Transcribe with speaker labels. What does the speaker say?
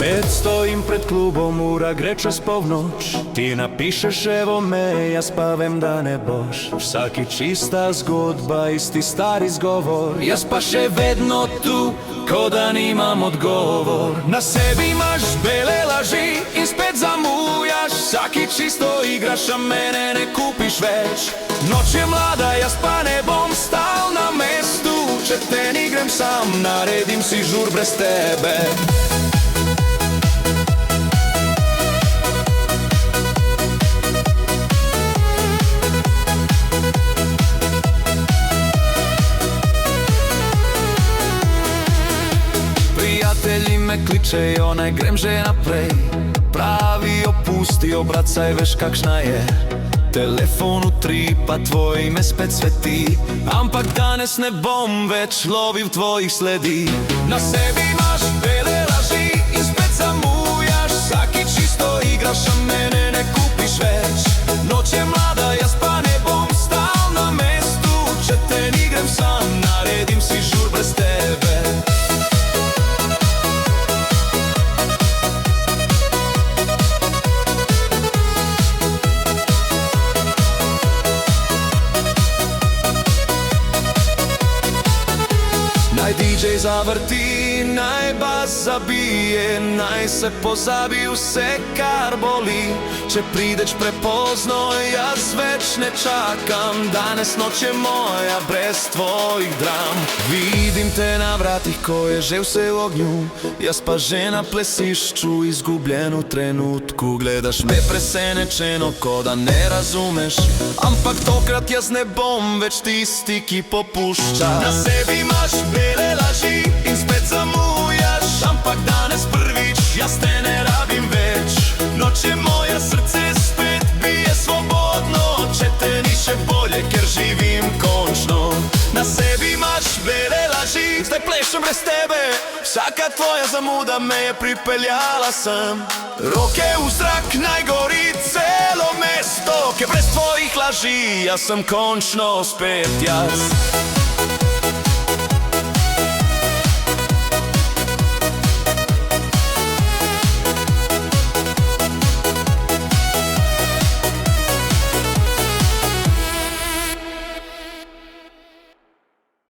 Speaker 1: Spet stojim pred klubom, ura gre čez polnoč. Ti napišeš evo me, jaz pa vem da ne boš. Vsakič ista zgodba, isti stari zgovor. Jaz pa še vedno tu, ko da nimam odgovor. Na sebi imaš bele laži in spet zamujaš. Vsakič isto igraš, a mene ne kupiš več. Noč je mlada, jaz pa ne bom stal na mestu. Če te ni grem sam, naredim si žur brez tebe. Prijatelji me kličejo, naj grem že naprej. Pravijo, pusti, obracaj, veš kakšna je. Telefon utripa, tvoj ime spet sveti. Ampak danes ne bom več lovil tvojih sledi. Na sebi imaš bele laži in spet zamujaš. Vsakič isto igraš, a mene ne kupiš več. Noč je mlada, jaz pa ne bom stal na mestu. Če te ni grem sam, naredim si žur brez tebe. Naj DJ zavrti, naj bas zabije, naj se pozabi vse, kar boli. Če prideš prepozno, jaz več ne čakam. Danes noč je moja, brez tvojih dram. Vidim te na vratih, ko je že vse v ognju. Jaz pa že na plesišču, izgubljen v trenutku. Gledaš me presenečeno, ko da ne razumeš. Ampak tokrat jaz ne bom več tisti, ki popušča. Na sebi imaš bele laži in spet zamujaš. Ampak danes prvič, jaz te ne rabim več. Noč je moja, srce spet bije svobodno. Če te ni še bolje, ker živim končno. Na sebi imaš bele laži, zdaj plešem brez tebe. Vsaka tvoja zamuda me je pripeljala sem. Roke v zrak, naj gori celo mesto, ker brez tvojih laži jaz sem končno spet jaz.